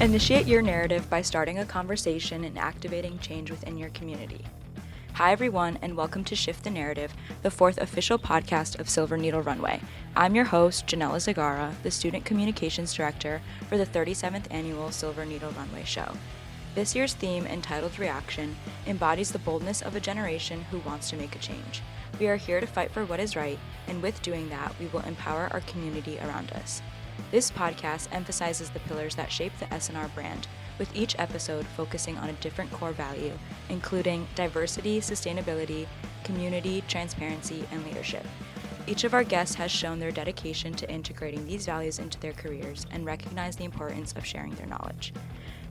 Initiate your narrative by starting a conversation and activating change within your community. Hi everyone, and welcome to Shift the Narrative, the fourth official podcast of Silver Needle Runway. I'm your host, Janella Zagara, the Student Communications Director for the 37th Annual Silver Needle Runway Show. This year's theme, entitled Reaction, embodies the boldness of a generation who wants to make a change. We are here to fight for what is right, and with doing that, we will empower our community around us. This podcast emphasizes the pillars that shape the SNR brand, with each episode focusing on a different core value, including diversity, sustainability, community, transparency, and leadership. Each of our guests has shown their dedication to integrating these values into their careers and recognize the importance of sharing their knowledge.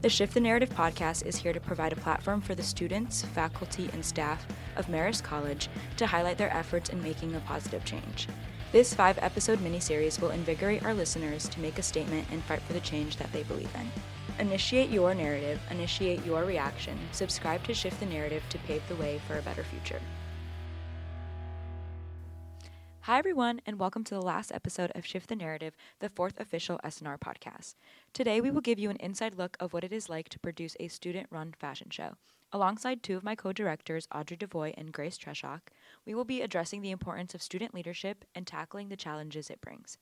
The Shift the Narrative podcast is here to provide a platform for the students, faculty, and staff of Marist College to highlight their efforts in making a positive change. This 5-episode miniseries will invigorate our listeners to make a statement and fight for the change that they believe in. Initiate your narrative, initiate your reaction, subscribe to Shift the Narrative to pave the way for a better future. Hi everyone, and welcome to the last episode of Shift the Narrative, the fourth official SNR podcast. Today we will give you an inside look of what it is like to produce a student-run fashion show. Alongside two of my co-directors, Audrey DeVoie and Grace Treshock, we will be addressing the importance of student leadership and tackling the challenges it brings.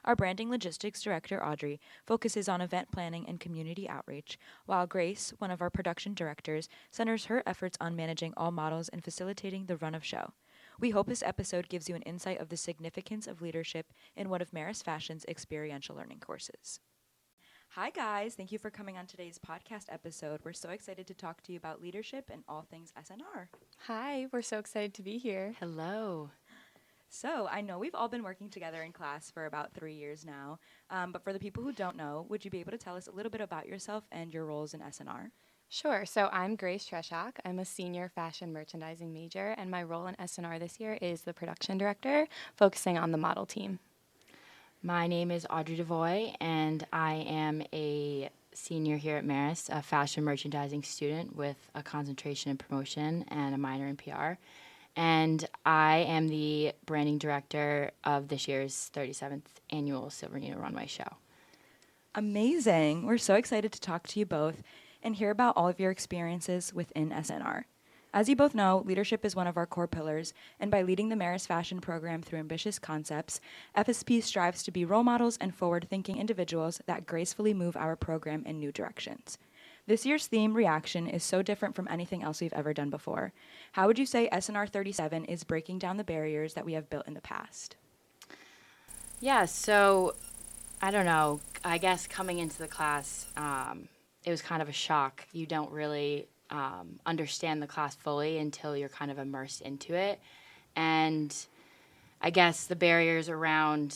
Our branding logistics director, Audrey, focuses on event planning and community outreach, while Grace, one of our production directors, centers her efforts on managing all models and facilitating the run of show. We hope this episode gives you an insight of the significance of leadership in one of Marist Fashion's experiential learning courses. Hi guys, thank you for coming on today's podcast episode. We're so excited to talk to you about leadership and all things SNR. Hi, we're so excited to be here. Hello. So I know we've all been working together in class for about 3 years now, but for the people who don't know, would you be able to tell us a little bit about yourself and your roles in SNR? Sure. So I'm Grace Treshock. I'm a senior fashion merchandising major, and my role in SNR this year is the production director, focusing on the model team. My name is Audrey DeVoie, and I am a senior here at Marist, a fashion merchandising student with a concentration in promotion and a minor in PR. And I am the branding director of this year's 37th Annual Silver Needle Runway Show. Amazing. We're so excited to talk to you both and hear about all of your experiences within SNR. As you both know, leadership is one of our core pillars, and by leading the Marist Fashion program through ambitious concepts, FSP strives to be role models and forward-thinking individuals that gracefully move our program in new directions. This year's theme, Reaction, is so different from anything else we've ever done before. How would you say SNR37 is breaking down the barriers that we have built in the past? Yeah, so I don't know. I guess coming into the class, it was kind of a shock. You don't really understand the class fully until you're kind of immersed into it. And I guess the barriers around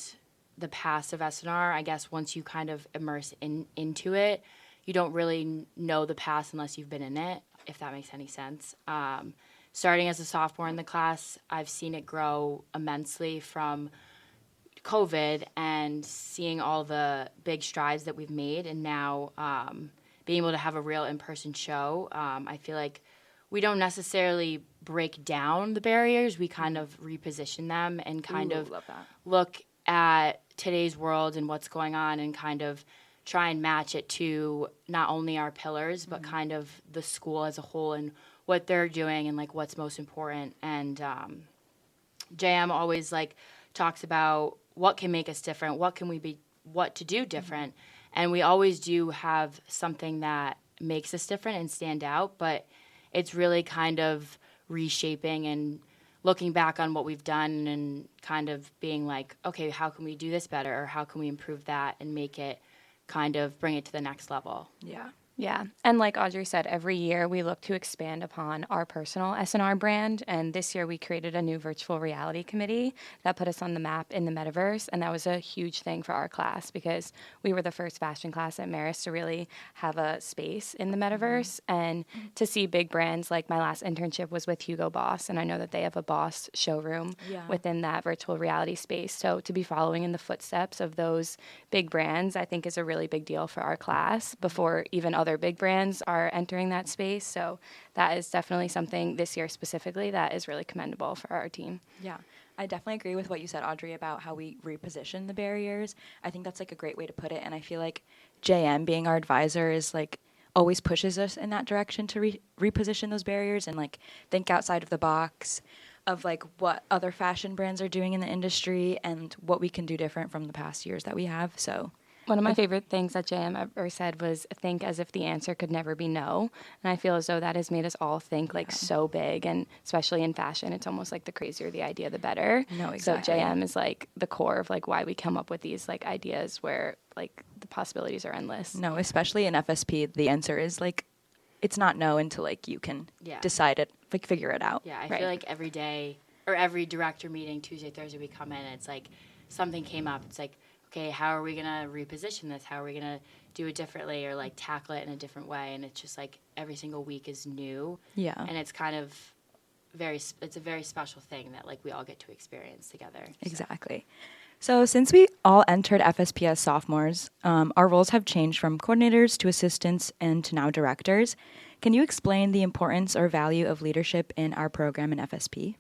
the past of SNR, I guess once you kind of immerse into it, you don't really know the past unless you've been in it, if that makes any sense. Starting as a sophomore in the class, I've seen it grow immensely from COVID and seeing all the big strides that we've made, and now being able to have a real in-person show. I feel like we don't necessarily break down the barriers. We kind of reposition them and kind of look at today's world and what's going on and kind of try and match it to not only our pillars, but kind of the school as a whole and what they're doing and like what's most important. And JM always like talks about what can make us different, what to do different. And we always do have something that makes us different and stand out, but it's really kind of reshaping and looking back on what we've done and kind of being like, okay, how can we do this better, or how can we improve that and make it kind of bring it to the next level? Yeah. And like Audrey said, every year we look to expand upon our personal SNR brand. And this year we created a new virtual reality committee that put us on the map in the metaverse. And that was a huge thing for our class because we were the first fashion class at Marist to really have a space in the metaverse. And to see big brands, like my last internship was with Hugo Boss. And I know that they have a Boss showroom within that virtual reality space. So to be following in the footsteps of those big brands, I think is a really big deal for our class before even other big brands are entering that space. So that is definitely something this year specifically that is really commendable for our team. Yeah. I definitely agree with what you said, Audrey, about how we reposition the barriers. I think that's like a great way to put it. And I feel like JM being our advisor is like always pushes us in that direction to reposition those barriers and like think outside of the box of like what other fashion brands are doing in the industry and what we can do different from the past years that we have. So One of my favorite things that JM ever said was think as if the answer could never be no. And I feel as though that has made us all think like so big, and especially in fashion, it's almost like the crazier the idea, the better. No, exactly. So JM is like the core of like why we come up with these like ideas where like the possibilities are endless. No, especially in FSP, the answer is like, it's not no until like you can decide it, like figure it out. Yeah, I feel like every day or every director meeting, Tuesday, Thursday, we come in and it's like something came up. It's like, okay, how are we going to reposition this? How are we going to do it differently or like tackle it in a different way? And it's just like every single week is new. Yeah. And it's kind of it's a very special thing that like we all get to experience together. Exactly. So since we all entered FSP as sophomores, our roles have changed from coordinators to assistants and to now directors. Can you explain the importance or value of leadership in our program in FSP?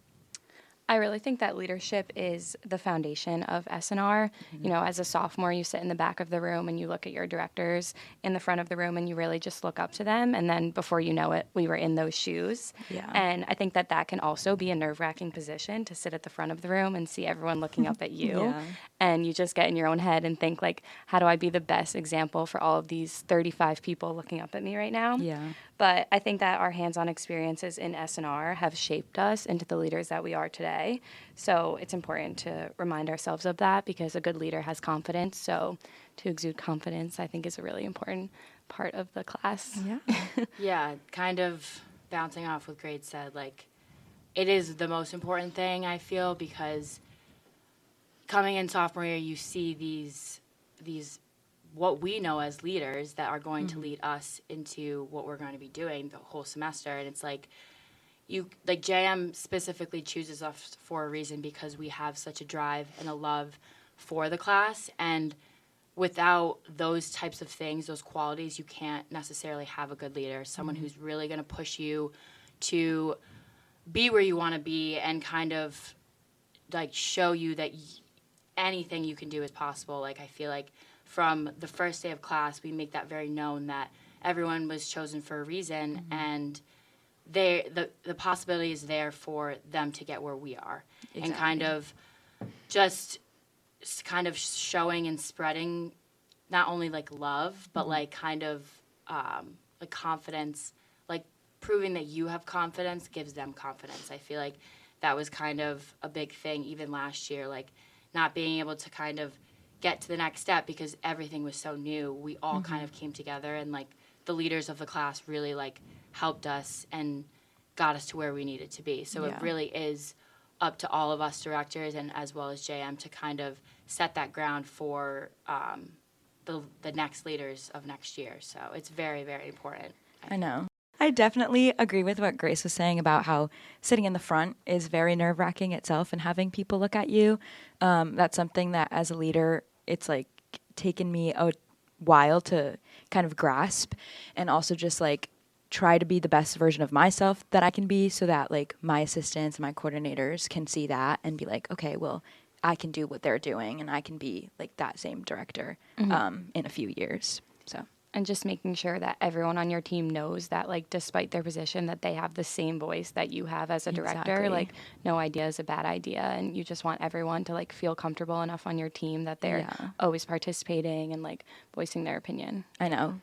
I really think that leadership is the foundation of SNR. You know, as a sophomore, you sit in the back of the room and you look at your directors in the front of the room and you really just look up to them. And then before you know it, we were in those shoes. Yeah. And I think that that can also be a nerve-wracking position to sit at the front of the room and see everyone looking up at you. Yeah. And you just get in your own head and think like, how do I be the best example for all of these 35 people looking up at me right now? Yeah. But I think that our hands-on experiences in SNR have shaped us into the leaders that we are today. So it's important to remind ourselves of that because a good leader has confidence. So to exude confidence, I think, is a really important part of the class. Yeah. Yeah, kind of bouncing off what Grace said, like it is the most important thing, I feel, because coming in sophomore year, you see these what we know as leaders that are going to lead us into what we're going to be doing the whole semester. And it's like, JM specifically chooses us for a reason because we have such a drive and a love for the class. And without those types of things, those qualities, you can't necessarily have a good leader, someone who's really going to push you to be where you want to be and kind of like show you that anything you can do is possible. Like, I feel like from the first day of class, we make that very known that everyone was chosen for a reason, and the possibility is there for them to get where we are. Exactly. And kind of showing and spreading not only like love, but like kind of like confidence, like proving that you have confidence gives them confidence. I feel like that was kind of a big thing even last year, like not being able to kind of get to the next step because everything was so new. We all kind of came together, and like the leaders of the class really like helped us and got us to where we needed to be. So it really is up to all of us directors and as well as JM to kind of set that ground for the next leaders of next year. So it's very, very important. I know. I definitely agree with what Grace was saying about how sitting in the front is very nerve-wracking itself and having people look at you. That's something that as a leader, it's like taken me a while to kind of grasp and also just like try to be the best version of myself that I can be so that like my assistants and my coordinators can see that and be like, okay, well, I can do what they're doing and I can be like that same director in a few years. So. And just making sure that everyone on your team knows that, like, despite their position, that they have the same voice that you have as a director. Exactly. Like, no idea is a bad idea, and you just want everyone to, like, feel comfortable enough on your team that they're always participating and, like, voicing their opinion. I know.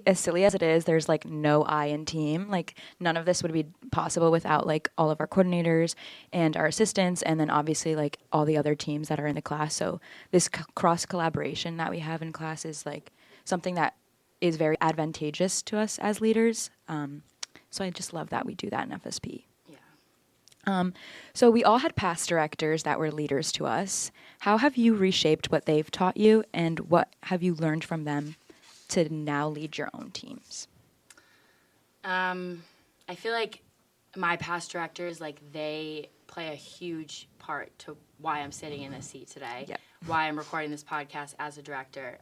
As silly as it is, there's, like, no I in team. Like, none of this would be possible without, like, all of our coordinators and our assistants and then, obviously, like, all the other teams that are in the class. So this cross-collaboration that we have in class is, like, something that is very advantageous to us as leaders. So I just love that we do that in FSP. Yeah. So we all had past directors that were leaders to us. How have you reshaped what they've taught you, and what have you learned from them to now lead your own teams? I feel like my past directors, like, they play a huge part to why I'm sitting in this seat today, why I'm recording this podcast as a director.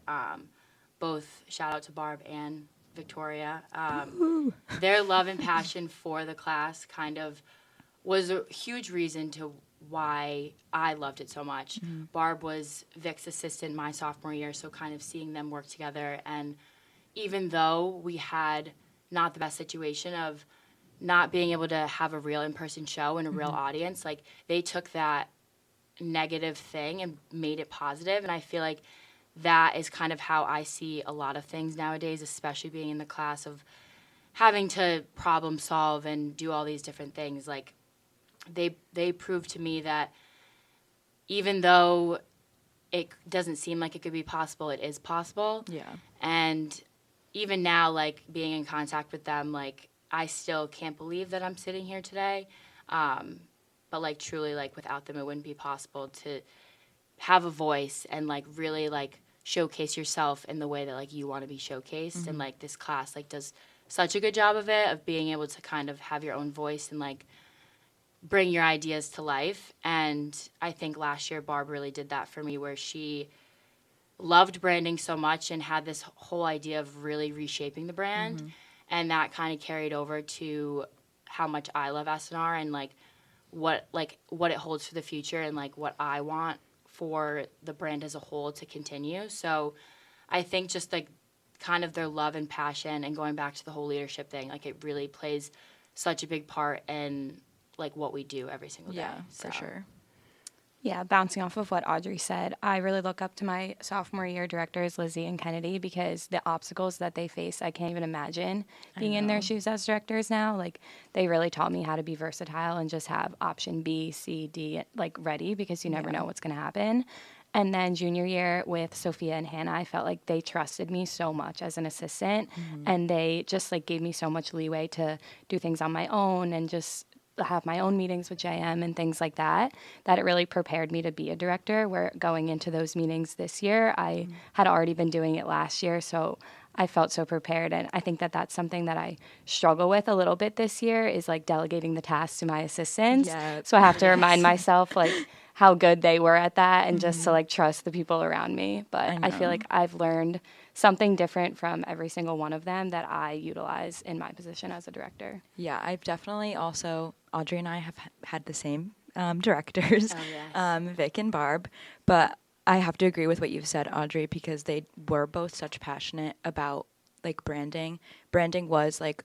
Both shout out to Barb and Victoria. Their love and passion for the class kind of was a huge reason to why I loved it so much. Barb was Vic's assistant my sophomore year, so kind of seeing them work together. And even though we had not the best situation of not being able to have a real in-person show and a real audience, like they took that negative thing and made it positive. And I feel like that is kind of how I see a lot of things nowadays, especially being in the class of having to problem solve and do all these different things. Like they proved to me that even though it doesn't seem like it could be possible, it is possible. Yeah. And even now, like being in contact with them, like I still can't believe that I'm sitting here today. But like truly, like without them, it wouldn't be possible to have a voice and like really like showcase yourself in the way that like you want to be showcased. And like this class like does such a good job of it, of being able to kind of have your own voice and like bring your ideas to life. And I think last year Barb really did that for me, where she loved branding so much and had this whole idea of really reshaping the brand. And that kind of carried over to how much I love SNR and like what it holds for the future and like what I want for the brand as a whole to continue. So I think just like kind of their love and passion and going back to the whole leadership thing, like it really plays such a big part in like what we do every single day. Yeah, for sure. Yeah, bouncing off of what Audrey said, I really look up to my sophomore year directors, Lizzie and Kennedy, because the obstacles that they face, I can't even imagine being in their shoes as directors now. Like, they really taught me how to be versatile and just have option B, C, D, like, ready, because you never know what's going to happen. And then junior year with Sophia and Hannah, I felt like they trusted me so much as an assistant, and they just, like, gave me so much leeway to do things on my own and just have my own meetings with JM and things like that, that it really prepared me to be a director, where going into those meetings this year, I had already been doing it last year, so I felt so prepared. And I think that that's something that I struggle with a little bit this year, is like delegating the tasks to my assistants. Yeah. So I have to remind myself like how good they were at that, and just to like trust the people around me. But I feel like I've learned something different from every single one of them that I utilize in my position as a director. Yeah, I've definitely also, Audrey and I have had the same directors, Vic and Barb, but I have to agree with what you've said, Audrey, because they were both such passionate about like branding. Branding was like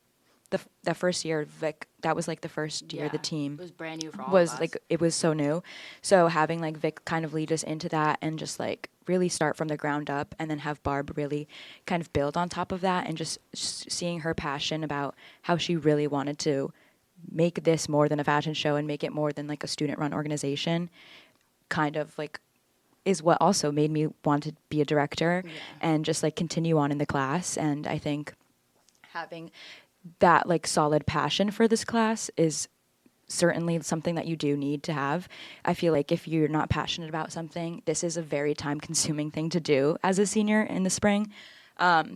the first year, Vic, that was like the first year the team It was brand new for all was of us. like, it was so new. So having like Vic kind of lead us into that and just like really start from the ground up, and then have Barb really kind of build on top of that, and just seeing her passion about how she really wanted to make this more than a fashion show and make it more than like a student-run organization, kind of like is what also made me want to be a director and just like continue on in the class. And I think having that like solid passion for this class is certainly something that you do need to have. I feel like if you're not passionate about something, this is a very time-consuming thing to do as a senior in the spring.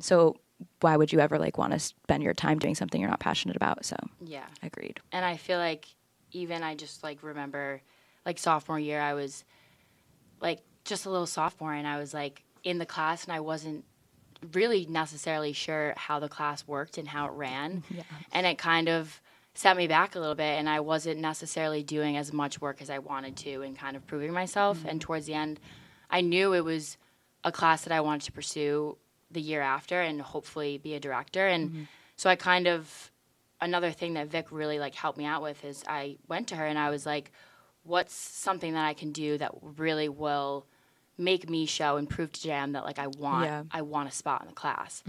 So why would you ever like want to spend your time doing something you're not passionate about? So Yeah. agreed. And I feel like even I just like remember like sophomore year, I was like just a little sophomore, and I was like in the class, and I wasn't really necessarily sure how the class worked and how it ran. And it kind of set me back a little bit, and I wasn't necessarily doing as much work as I wanted to and kind of proving myself. And towards the end, I knew it was a class that I wanted to pursue the year after and hopefully be a director. And so I kind of, another thing that Vic really like helped me out with is I went to her and I was like, what's something that I can do that really will make me show and prove to JM that like I want a spot in the class.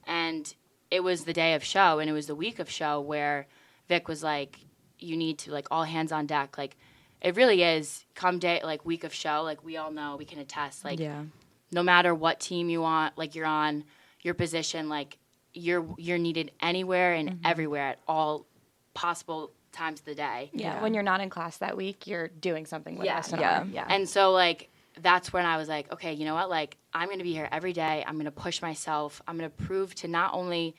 And it was the day of show, and it was the week of show, where Vic was like, you need to like all hands on deck. Like it really is come day, like week of show, like we all know, we can attest, like no matter what team you want, like you're on your position, like you're needed anywhere and everywhere at all possible times of the day. When you're not in class that week, you're doing something with SNR. And so like that's when I was like, okay, you know what? Like I'm going to be here every day. I'm going to push myself. I'm going to prove to not only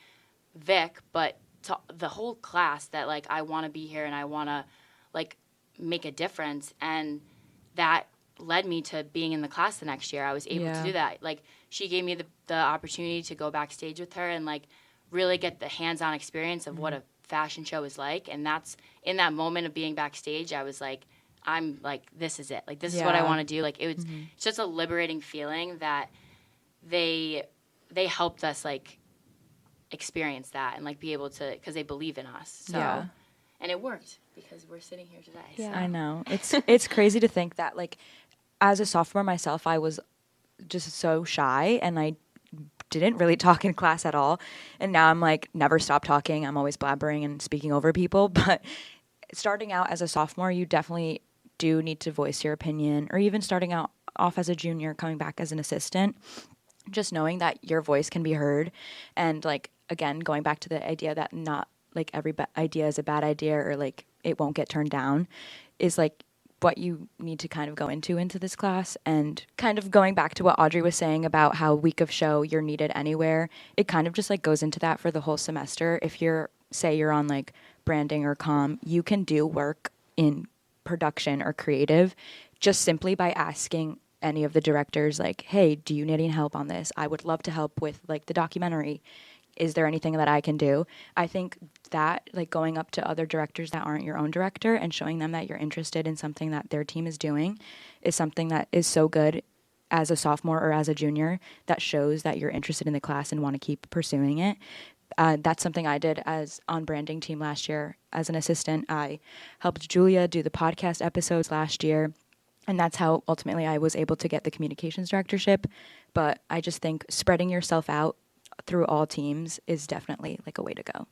Vic, but to the whole class that like I want to be here and I want to like make a difference. And that led me to being in the class the next year. I was able to do that. Like she gave me the opportunity to go backstage with her and like really get the hands-on experience of what a fashion show is like. And that's in that moment of being backstage, I was like, I'm like, this is it. Like, this is what I want to do. Like, it's just a liberating feeling that they helped us, like, experience that and, like, be able to, because they believe in us. So, and it worked because we're sitting here today. Yeah, so. I know. It's crazy to think that, like, as a sophomore myself, I was just so shy and I didn't really talk in class at all. And now I'm like, never stop talking. I'm always blabbering and speaking over people. But starting out as a sophomore, you definitely do need to voice your opinion, or even starting out off as a junior, coming back as an assistant, just knowing that your voice can be heard. And like, again, going back to the idea that not like every idea is a bad idea, or like it won't get turned down, is like what you need to kind of go into this class. And kind of going back to what Audrey was saying about how week of show you're needed anywhere, it kind of just like goes into that for the whole semester. If you're, say you're on like branding or comm, you can do work in production or creative just simply by asking any of the directors, like, hey, do you need any help on this? I would love to help with like the documentary. Is there anything that I can do? I think that like going up to other directors that aren't your own director and showing them that you're interested in something that their team is doing is something that is so good as a sophomore or as a junior, that shows that you're interested in the class and want to keep pursuing it. That's something I did as on branding team last year as an assistant. I helped Julia do the podcast episodes last year, and that's how ultimately I was able to get the communications directorship. But I just think spreading yourself out through all teams is definitely like a way to go.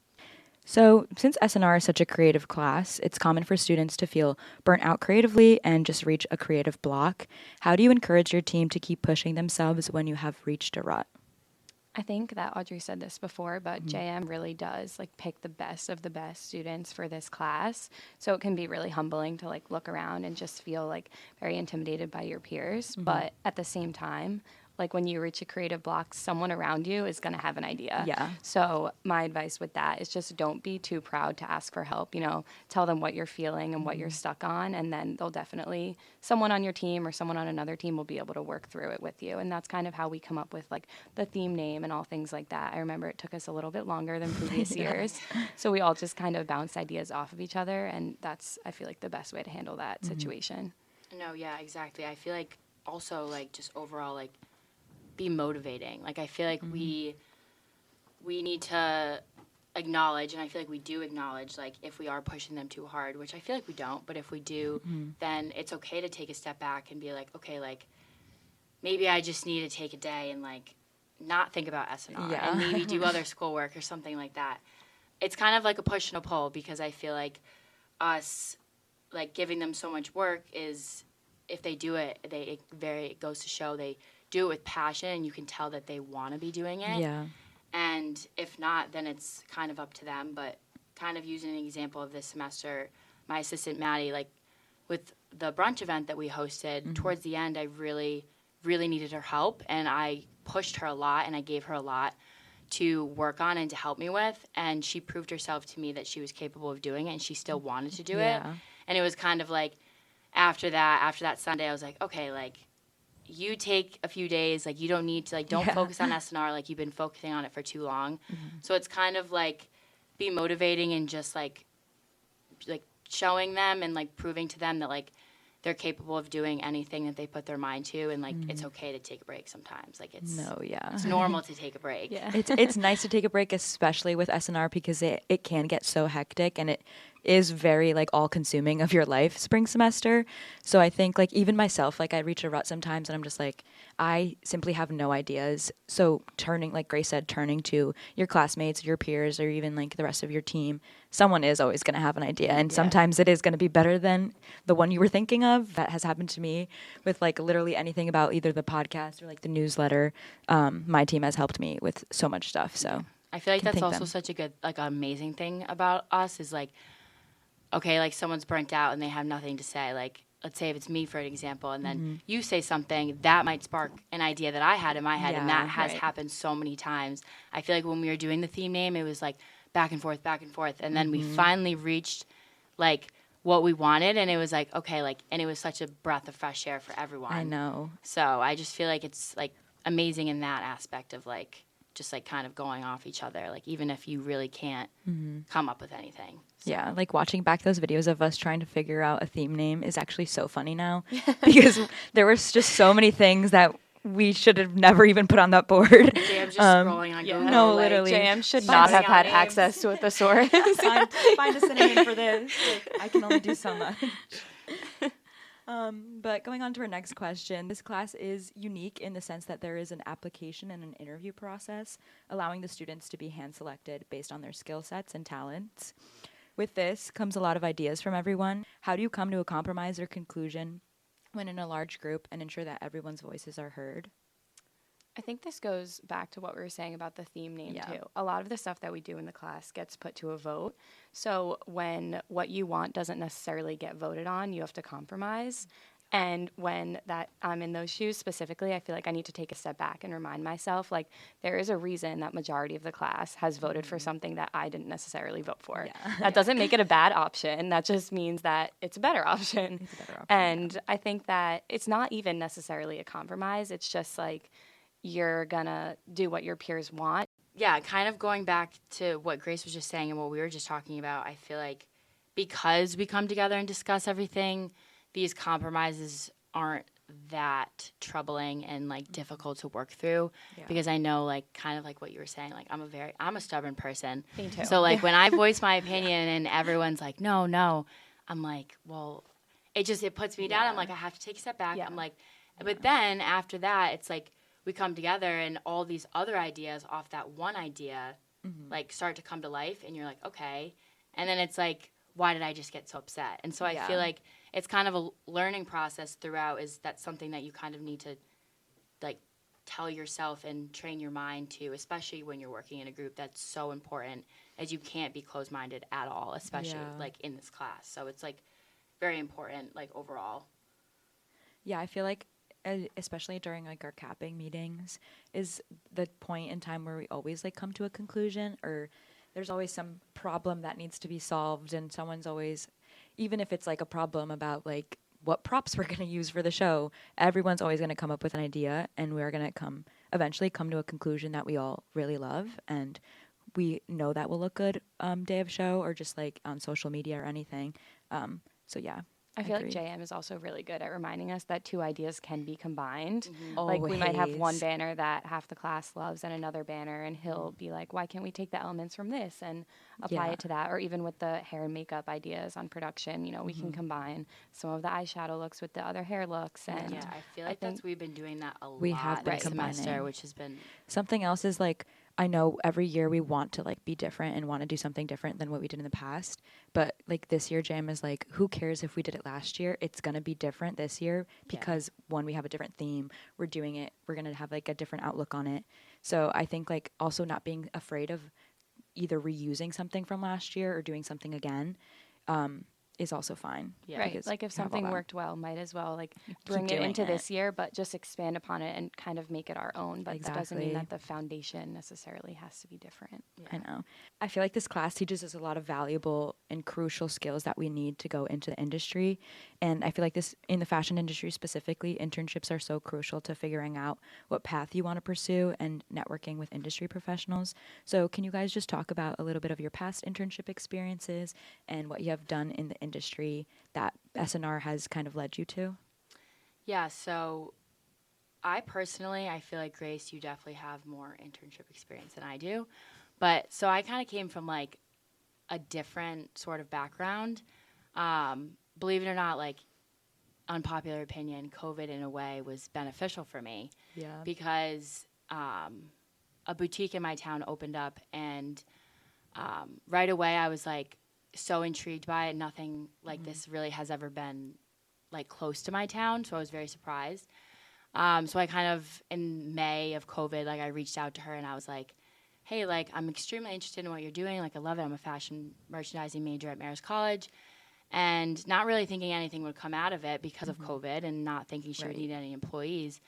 So since SNR is such a creative class, it's common for students to feel burnt out creatively and just reach a creative block. How do you encourage your team to keep pushing themselves when you have reached a rut? I think that Audrey said this before, but JM really does like pick the best of the best students for this class. So it can be really humbling to like look around and just feel like very intimidated by your peers. But at the same time, like when you reach a creative block, someone around you is going to have an idea. Yeah. So my advice with that is just don't be too proud to ask for help. You know, tell them what you're feeling and what you're stuck on, and then they'll definitely, someone on your team or someone on another team will be able to work through it with you. And that's kind of how we come up with like the theme name and all things like that. I remember it took us a little bit longer than previous years. So we all just kind of bounced ideas off of each other, and that's, I feel like, the best way to handle that situation. No, yeah, exactly. I feel like also like just overall like be motivating. Like I feel like we need to acknowledge, and I feel like we do acknowledge, like if we are pushing them too hard, which I feel like we don't, but if we do, then it's okay to take a step back and be like, okay, like maybe I just need to take a day and like not think about SNR and maybe do other schoolwork or something like that. It's kind of like a push and a pull, because I feel like us like giving them so much work is, if they do it, it goes to show they do it with passion, and you can tell that they want to be doing it. Yeah. And if not, then it's kind of up to them. But kind of using an example of this semester, my assistant Maddie, like with the brunch event that we hosted, towards the end, I really, really needed her help, and I pushed her a lot, and I gave her a lot to work on and to help me with, and she proved herself to me that she was capable of doing it, and she still wanted to do it. And it was kind of like, after that Sunday, I was like, okay, like, you take a few days, like, you don't need to, like, don't focus on SNR, like, you've been focusing on it for too long. So it's kind of, like, be motivating and just, like, showing them and, like, proving to them that, like, they're capable of doing anything that they put their mind to, and, like, it's okay to take a break sometimes. Like, it's normal to take a break. It's nice to take a break, especially with SNR, because it can get so hectic, and it is very like all consuming of your life spring semester. So I think like even myself, like I reach a rut sometimes and I'm just like, I simply have no ideas. So turning, like Grace said, turning to your classmates, your peers, or even like the rest of your team, someone is always going to have an idea. And sometimes it is going to be better than the one you were thinking of. That has happened to me with like literally anything about either the podcast or like the newsletter. My team has helped me with so much stuff. So I feel like that's also such a good, like, amazing thing about us is like, okay, like someone's burnt out and they have nothing to say. Like, let's say if it's me, for an example, and then you say something, that might spark an idea that I had in my head, and that has happened so many times. I feel like when we were doing the theme name, it was like back and forth, and then we finally reached, like, what we wanted, and it was like, okay, like, and it was such a breath of fresh air for everyone. I know. So I just feel like it's, like, amazing in that aspect of, like, just like kind of going off each other, like even if you really can't come up with anything. So. Yeah, like watching back those videos of us trying to figure out a theme name is actually so funny now because there were just so many things that we should have never even put on that board. JM's just scrolling on Google. No, like, literally. JM should not have had access to a thesaurus. find a synonym for this. Like, I can only do so much. But going on to our next question, this class is unique in the sense that there is an application and an interview process, allowing the students to be hand-selected based on their skill sets and talents. With this comes a lot of ideas from everyone. How do you come to a compromise or conclusion when in a large group and ensure that everyone's voices are heard? I think this goes back to what we were saying about the theme name, too. A lot of the stuff that we do in the class gets put to a vote. So when what you want doesn't necessarily get voted on, you have to compromise. And when that I'm in those shoes specifically, I feel like I need to take a step back and remind myself, like, there is a reason that majority of the class has voted for something that I didn't necessarily vote for. Yeah. That doesn't make it a bad option. That just means that it's a better option. It's a better option. And I think that it's not even necessarily a compromise. It's just like, you're gonna do what your peers want. Yeah, kind of going back to what Grace was just saying and what we were just talking about, I feel like because we come together and discuss everything, these compromises aren't that troubling and like difficult to work through because I know, like, kind of like what you were saying, like I'm a stubborn person. Me too. So like when I voice my opinion and everyone's like, no, I'm like, well, it puts me down. I'm like, I have to take a step back. I'm like, but then after that, it's like, we come together and all these other ideas off that one idea like start to come to life and you're like, okay. And then it's like, why did I just get so upset? And so I feel like it's kind of a learning process throughout. Is that something that you kind of need to like tell yourself and train your mind to, especially when you're working in a group that's so important, as you can't be closed-minded at all, especially like in this class. So it's like very important, like overall. Yeah, I feel like especially during like our capping meetings is the point in time where we always like come to a conclusion, or there's always some problem that needs to be solved, and someone's always, even if it's like a problem about like what props we're going to use for the show, everyone's always going to come up with an idea, and we're going to eventually come to a conclusion that we all really love, and we know that will look good day of show or just like on social media or anything. So yeah. I feel like JM is also really good at reminding us that two ideas can be combined. Always. Like we might have one banner that half the class loves and another banner, and he'll be like, why can't we take the elements from this and apply it to that? Or even with the hair and makeup ideas on production, you know, we can combine some of the eyeshadow looks with the other hair looks. And yeah, I feel like we've been doing that a lot. We have been this semester, which has been something else. Is like, I know every year we want to like be different and want to do something different than what we did in the past. But like this year, Jam is like, who cares if we did it last year? It's going to be different this year because one, we have a different theme. We're doing it. We're going to have like a different outlook on it. So I think like also not being afraid of either reusing something from last year or doing something again is also fine. Yeah. Right. Like if something worked well, might as well like bring it into this year, but just expand upon it and kind of make it our own. But that doesn't mean that the foundation necessarily has to be different. Yeah. I know. I feel like this class teaches us a lot of valuable and crucial skills that we need to go into the industry. And I feel like this, in the fashion industry specifically, internships are so crucial to figuring out what path you want to pursue and networking with industry professionals. So can you guys just talk about a little bit of your past internship experiences and what you have done in the industry that SNR has kind of led you to? Yeah, so I feel like, Grace, you definitely have more internship experience than I do. But so I kind of came from like a different sort of background. Believe it or not, like, unpopular opinion, COVID in a way was beneficial for me. Yeah. Because a boutique in my town opened up, and right away I was like so intrigued by it. Nothing like this really has ever been like close to my town, so I was very surprised. So I kind of, in May of COVID, like I reached out to her and I was like, hey, like I'm extremely interested in what you're doing. Like I love it. I'm a fashion merchandising major at Marist College. And not really thinking anything would come out of it because of COVID, and not thinking she would need any employees.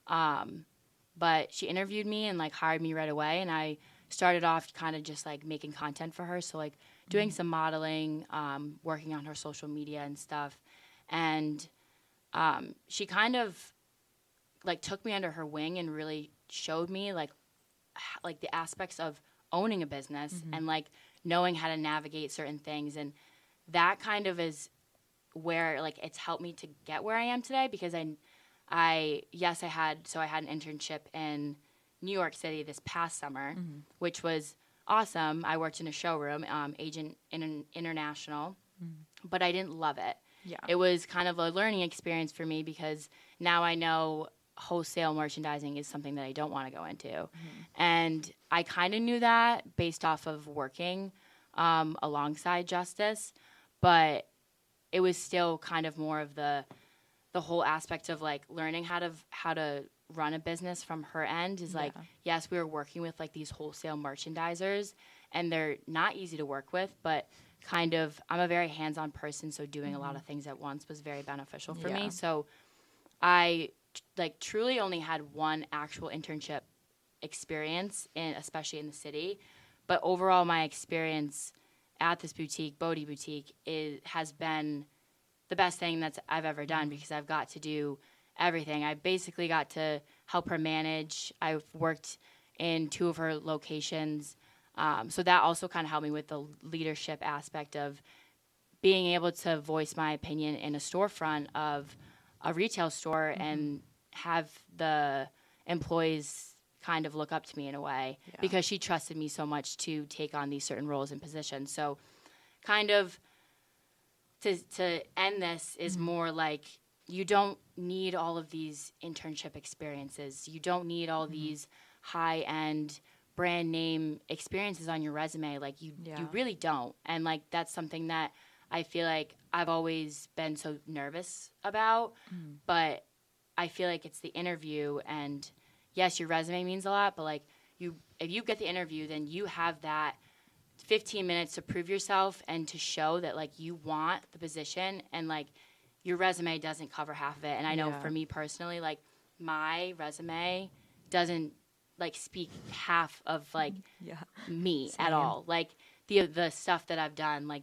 But she interviewed me and like hired me right away. And I started off kind of just like making content for her. So like doing some modeling, working on her social media and stuff. And she kind of like took me under her wing and really showed me like like the aspects of owning a business and like knowing how to navigate certain things. And that kind of is where like it's helped me to get where I am today, because I had an internship in New York City this past summer, which was awesome. I worked in a showroom, Agent International, but I didn't love it. Yeah. It was kind of a learning experience for me, because now I know wholesale merchandising is something that I don't want to go into. And I kind of knew that based off of working alongside Justice, but it was still kind of more of the whole aspect of like learning how to run a business from her end is like, yes, we were working with like these wholesale merchandisers, and they're not easy to work with, but kind of I'm a very hands-on person, so doing a lot of things at once was very beneficial for me. So I like truly only had one actual internship experience especially in the city, but overall my experience at this boutique, Bodie Boutique, has been the best thing I've ever done, because I've got to do everything. I basically got to help her manage. I've worked in 2 of her locations. So that also kind of helped me with the leadership aspect of being able to voice my opinion in a storefront of a retail store and have the employees kind of look up to me in a way, because she trusted me so much to take on these certain roles and positions. So kind of to end this is more like, you don't need all of these internship experiences. You don't need all these high-end brand name experiences on your resume. Like you really don't. And like that's something that I feel like I've always been so nervous about, but I feel like it's the interview, and yes, your resume means a lot, but like if you get the interview, then you have that 15 minutes to prove yourself and to show that like you want the position, and like your resume doesn't cover half of it. And I know for me personally, like my resume doesn't like speak half of like me at all. Like the stuff that I've done, like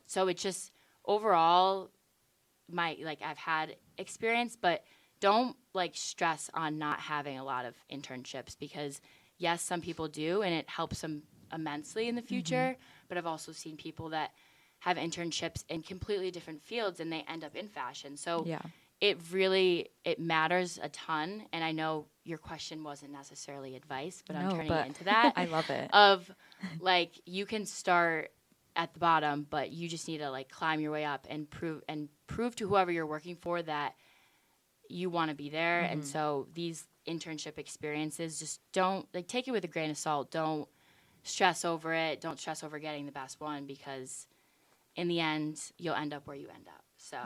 so it's just overall I've had experience, but don't like stress on not having a lot of internships, because yes, some people do, and it helps them immensely in the future. But I've also seen people that have internships in completely different fields and they end up in fashion. So it matters a ton. And I know your question wasn't necessarily advice, but I'm turning it into that. I love it. Of like, you can start at the bottom, but you just need to like climb your way up and prove to whoever you're working for that you want to be there. And so these internship experiences, just don't like take it with a grain of salt. Don't stress over it. Don't stress over getting the best one, because in the end, you'll end up where you end up. So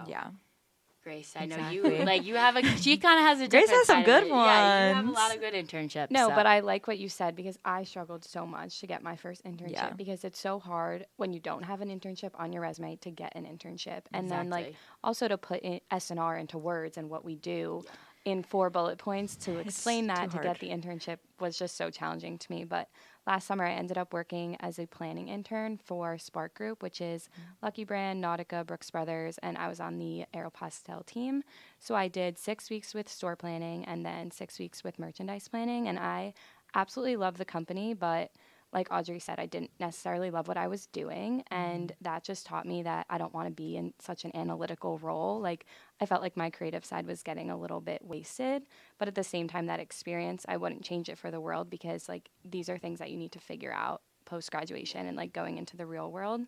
Grace, I know you have she kind of has a different Grace has some side good of it. ones. Yeah, you have a lot of good internships. No, so. but I like what you said, because I struggled so much to get my first internship, because it's so hard when you don't have an internship on your resume to get an internship. And then like also to put SNR into words and what we do in 4 bullet points to explain that to get the internship was just so challenging to me. But last summer, I ended up working as a planning intern for Spark Group, which is Lucky Brand, Nautica, Brooks Brothers, and I was on the Aeropostale team. So I did 6 weeks with store planning and then 6 weeks with merchandise planning, and I absolutely love the company, but like Audrey said, I didn't necessarily love what I was doing, and that just taught me that I don't want to be in such an analytical role. Like, I felt like my creative side was getting a little bit wasted, but at the same time, that experience, I wouldn't change it for the world, because like these are things that you need to figure out post-graduation and like going into the real world.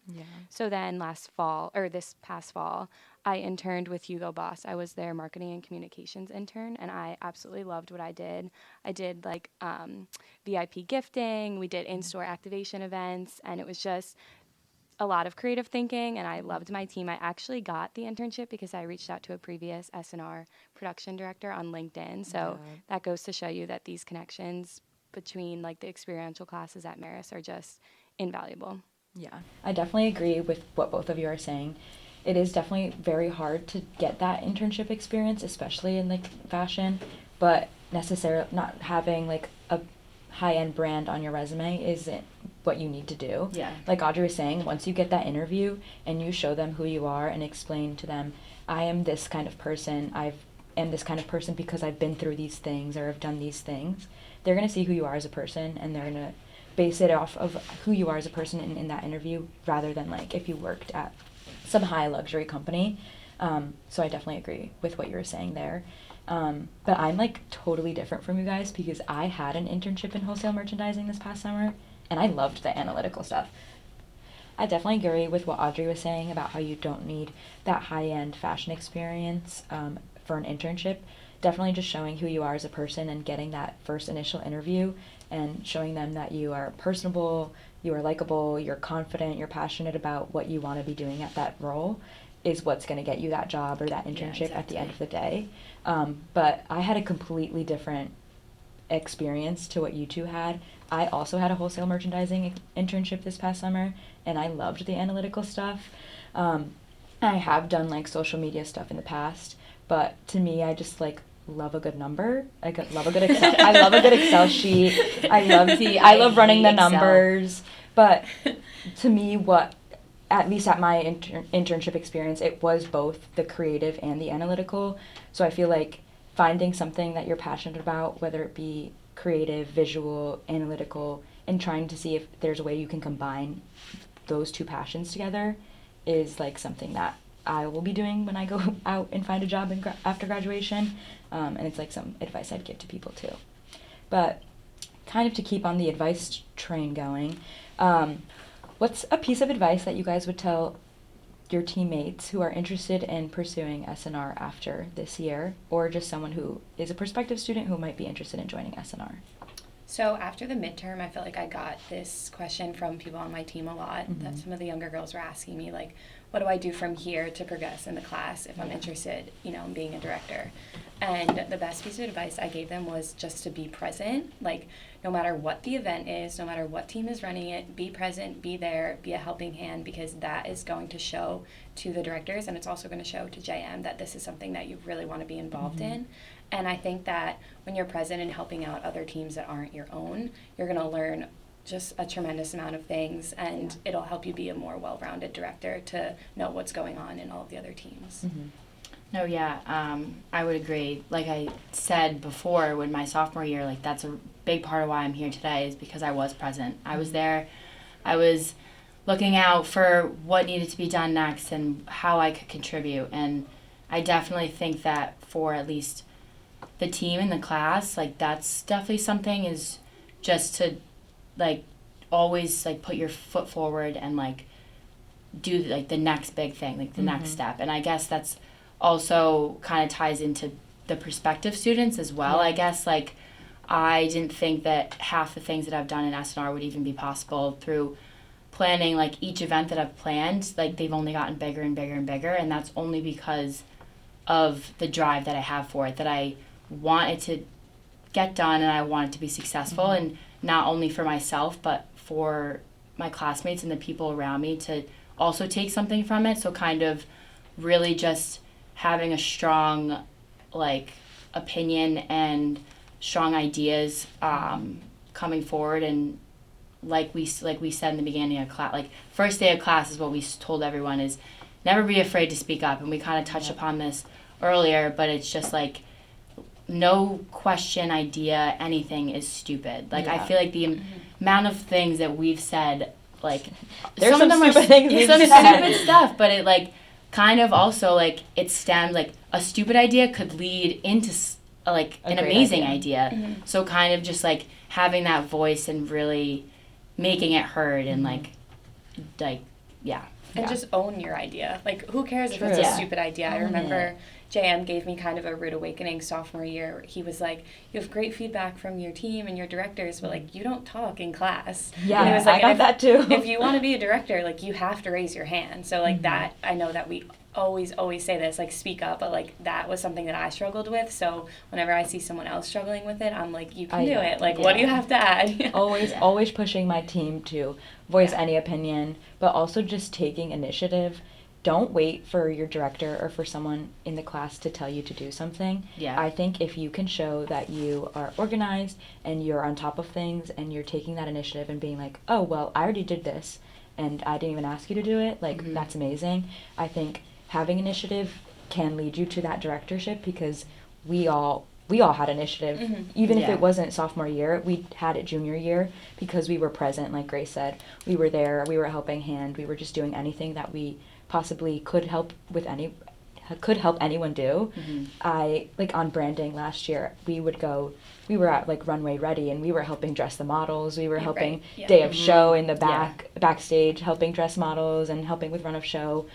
So then this past fall, I interned with Hugo Boss. I was their marketing and communications intern, and I absolutely loved what I did. I did like VIP gifting, we did in-store activation events, and it was just a lot of creative thinking, and I loved my team. I actually got the internship because I reached out to a previous SNR production director on LinkedIn. So that goes to show you that these connections between like the experiential classes at Marist are just invaluable. Yeah, I definitely agree with what both of you are saying. It is definitely very hard to get that internship experience, especially in like fashion, but necessarily not having like a high-end brand on your resume isn't what you need to do. Like Audrey was saying, once you get that interview and you show them who you are and explain to them, I am this kind of person, I've am this kind of person because I've been through these things or have done these things. They're going to see who you are as a person, and they're going to base it off of who you are as a person in that interview, rather than like if you worked at some high luxury company. So I definitely agree with what you were saying there. But I'm like totally different from you guys because I had an internship in wholesale merchandising this past summer, and I loved the analytical stuff. I definitely agree with what Audrey was saying about how you don't need that high-end fashion experience for an internship. Definitely just showing who you are as a person and getting that first initial interview and showing them that you are personable, you are likable, you're confident, you're passionate about what you want to be doing at that role is what's going to get you that job or that internship at the end of the day. But I had a completely different experience to what you two had. I also had a wholesale merchandising internship this past summer, and I loved the analytical stuff. I have done like social media stuff in the past, but to me, I just like love a good number. Love a good Excel. I love a good Excel sheet. I love running the Excel. numbers. But to me, at least at my internship experience, it was both the creative and the analytical. So I feel like finding something that you're passionate about, whether it be creative, visual, analytical, and trying to see if there's a way you can combine those two passions together is like something that I will be doing when I go out and find a job after graduation. And it's like some advice I'd give to people too. But kind of to keep on the advice train going, what's a piece of advice that you guys would tell your teammates who are interested in pursuing SNR after this year, or just someone who is a prospective student who might be interested in joining SNR? So after the midterm, I felt like I got this question from people on my team a lot, that some of the younger girls were asking me, like, what do I do from here to progress in the class if I'm interested, in being a director? And the best piece of advice I gave them was just to be present. Like, no matter what the event is, no matter what team is running it, be present, be there, be a helping hand, because that is going to show to the directors, and it's also going to show to JM that this is something that you really want to be involved in. And I think that when you're present and helping out other teams that aren't your own, you're going to learn just a tremendous amount of things, and it'll help you be a more well-rounded director to know what's going on in all of the other teams. No, yeah, I would agree. Like I said before, when my sophomore year, like that's a big part of why I'm here today is because I was present. I was there. I was looking out for what needed to be done next and how I could contribute. And I definitely think that for at least the team in the class, like that's definitely something, is just to like always like put your foot forward and like do like the next big thing, like the next step. And I guess that's also kind of ties into the prospective students as well. I guess like I didn't think that half the things that I've done in SNR would even be possible through planning. Like each event that I've planned, like they've only gotten bigger and bigger and bigger, and that's only because of the drive that I have for it, that I want it to get done and I want it to be successful, and not only for myself but for my classmates and the people around me to also take something from it. So kind of really just having a strong like opinion and strong ideas coming forward. And like we said in the beginning of class, like first day of class is what we told everyone is never be afraid to speak up, and we kind of touched upon this earlier, but it's just like no question, idea, anything is stupid. Like I feel like the amount of things that we've said, like There's some of some them stupid things we've some said. stupid stuff, but it like kind of also like it stemmed, like a stupid idea could lead into like an amazing idea. So kind of just like having that voice and really making it heard and like yeah. And just own your idea. Like, who cares if True. it's Yeah. a stupid idea? I remember JM gave me kind of a rude awakening sophomore year. He was like, you have great feedback from your team and your directors, but, like, you don't talk in class. Yeah, and he was like, I got that too. If you want to be a director, like, you have to raise your hand. So, like, that, I know that we always say this, like, speak up, but, like, that was something that I struggled with. So whenever I see someone else struggling with it, I'm like, you can do it. Like, what do you have to add? Always pushing my team to voice any opinion, but also just taking initiative. Don't wait for your director or for someone in the class to tell you to do something. Yeah. I think if you can show that you are organized and you're on top of things and you're taking that initiative and being like, oh, well, I already did this and I didn't even ask you to do it, like, that's amazing. I think having initiative can lead you to that directorship, because we all had initiative. Even if it wasn't sophomore year, we had it junior year because we were present, like Grace said. We were there, we were a helping hand, we were just doing anything that we possibly could help anyone do. I, like, on branding last year, we were at, like, Runway Ready, and we were helping dress the models. We were helping day of show in the backstage, helping dress models and helping with run of show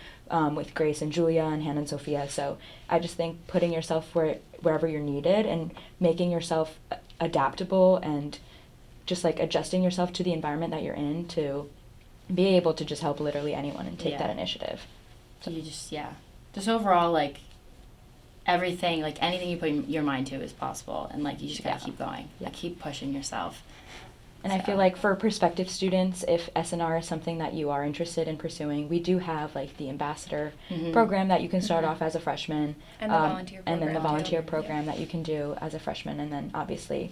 with Grace and Julia and Hannah and Sophia. So I just think putting yourself wherever you're needed and making yourself adaptable and just, like, adjusting yourself to the environment that you're in to be able to just help literally anyone and take that initiative. So you just overall, like, everything, like, anything you put your mind to is possible, and, like, you just gotta keep going, like, keep pushing yourself. And I feel like for prospective students, if SNR is something that you are interested in pursuing, we do have, like, the ambassador program that you can start off as a freshman, and the volunteer program, and then the volunteer program that you can do as a freshman, and then obviously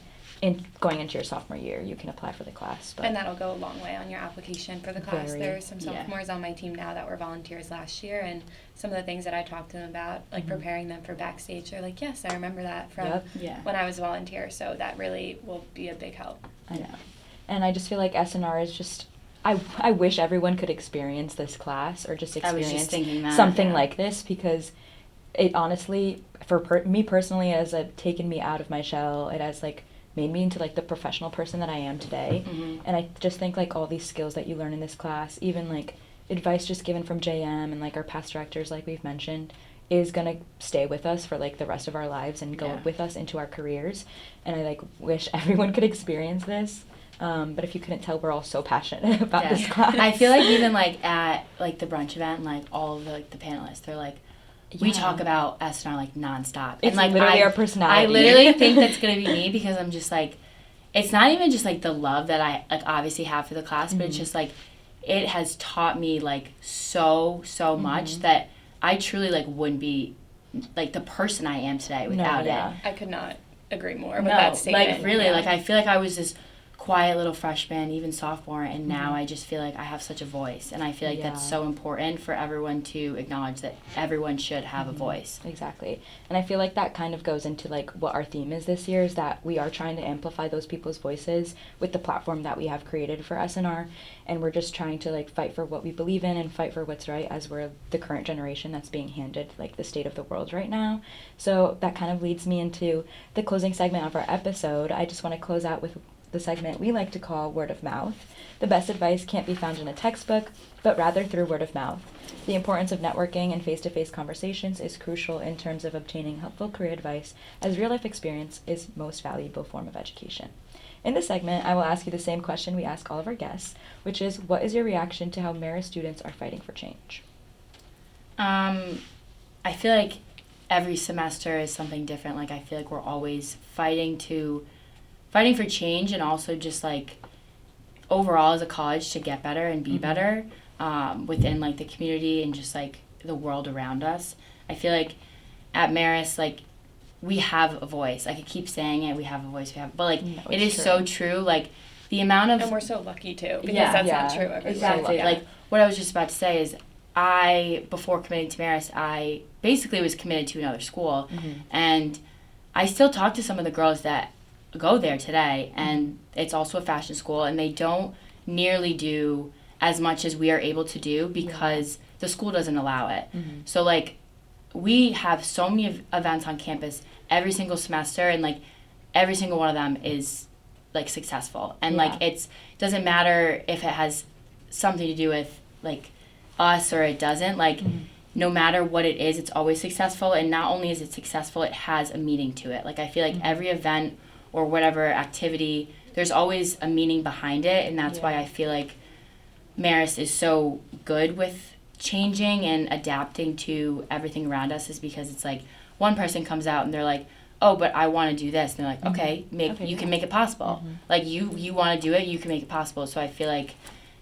going into your sophomore year, you can apply for the class. And that'll go a long way on your application for the class. There are some sophomores on my team now that were volunteers last year, and some of the things that I talked to them about, like preparing them for backstage, they're like, yes, I remember that from when I was a volunteer, so that really will be a big help. I know. And I just feel like SNR is just, I wish everyone could experience this class or just experience something like this, because it honestly, for me personally, has taken me out of my shell. It has, like, made me into, like, the professional person that I am today. And I just think, like, all these skills that you learn in this class, even, like, advice just given from JM and, like, our past directors, like we've mentioned, is gonna stay with us for, like, the rest of our lives and go with us into our careers. And I, like, wish everyone could experience this. But if you couldn't tell, we're all so passionate about this class. I feel like even, like, at, like, the brunch event, like, all of the, like, the panelists, they're like, we talk about SNR, like, nonstop. It's, and, like, literally our personality. I literally think that's going to be me, because I'm just, like, it's not even just, like, the love that I, like, obviously have for the class, but it's just, like, it has taught me, like, so much that I truly, like, wouldn't be, like, the person I am today without it. I could not agree more with that statement. Like, really, like, I feel like I was this quiet little freshman, even sophomore, and now I just feel like I have such a voice, and I feel like that's so important for everyone to acknowledge that everyone should have a voice. Exactly. And I feel like that kind of goes into, like, what our theme is this year, is that we are trying to amplify those people's voices with the platform that we have created for SNR, and we're just trying to, like, fight for what we believe in and fight for what's right, as we're the current generation that's being handed, like, the state of the world right now. So that kind of leads me into the closing segment of our episode. I just want to close out with the segment we like to call word of mouth. The best advice can't be found in a textbook, but rather through word of mouth. The importance of networking and face-to-face conversations is crucial in terms of obtaining helpful career advice, as real-life experience is most valuable form of education. In this segment, I will ask you the same question we ask all of our guests, which is, what is your reaction to how Marist students are fighting for change? I feel like every semester is something different. Like, I feel like we're always fighting for change, and also just, like, overall as a college to get better and be better within, like, the community and just, like, the world around us. I feel like at Marist, like, we have a voice. I could keep saying it, we have a voice, but, like, it is true. So true. Like, the amount of... And we're so lucky, too, because that's not true everywhere. Exactly. Like, what I was just about to say is, before committing to Marist, I basically was committed to another school, and I still talk to some of the girls that go there today, and it's also a fashion school, and they don't nearly do as much as we are able to do because the school doesn't allow it. So, like, we have so many events on campus every single semester, and, like, every single one of them is, like, successful, and like, it doesn't matter if it has something to do with, like, us or it doesn't. Like, no matter what it is, it's always successful, and not only is it successful, it has a meaning to it. Like, I feel like every event or whatever activity, there's always a meaning behind it, and that's why I feel like Marist is so good with changing and adapting to everything around us, is because it's like one person comes out and they're like, oh, but I want to do this, and they're like, okay, you can make it possible. Like, you want to do it, you can make it possible. So I feel like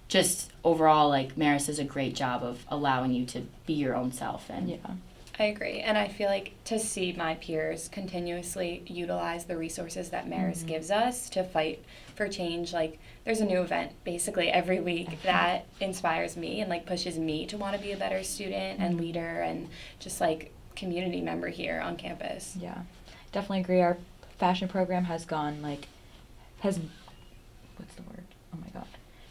just overall, like, Marist does a great job of allowing you to be your own self. And I agree, and I feel like to see my peers continuously utilize the resources that Marist gives us to fight for change, like, there's a new event basically every week that inspires me and, like, pushes me to want to be a better student and leader and just, like, community member here on campus. Yeah. definitely agree. Our fashion program has gone, like, has, what's the word? Oh my God.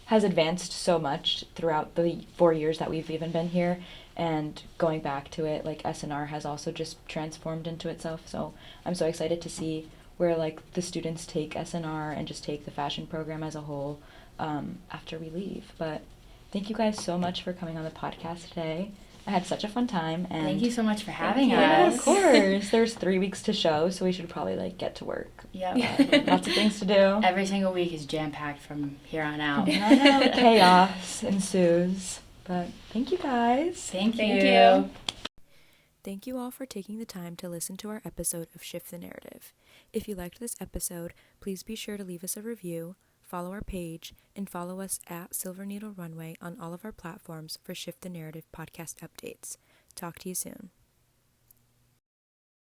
Has advanced so much throughout the 4 years that we've even been here. And going back to it, like, SNR has also just transformed into itself. So I'm so excited to see where, like, the students take SNR and just take the fashion program as a whole after we leave. But thank you guys so much for coming on the podcast today. I had such a fun time. And thank you so much for having us. Yeah, of course. There's 3 weeks to show, so we should probably, like, get to work. Yep. Lots of things to do. Every single week is jam-packed from here on out. Chaos ensues. But thank you guys. Thank Thank you. you. Thank you all for taking the time to listen to our episode of Shift the Narrative. If you liked this episode, please be sure to leave us a review, follow our page, and follow us at Silver Needle Runway on all of our platforms for Shift the Narrative podcast updates. Talk to you soon.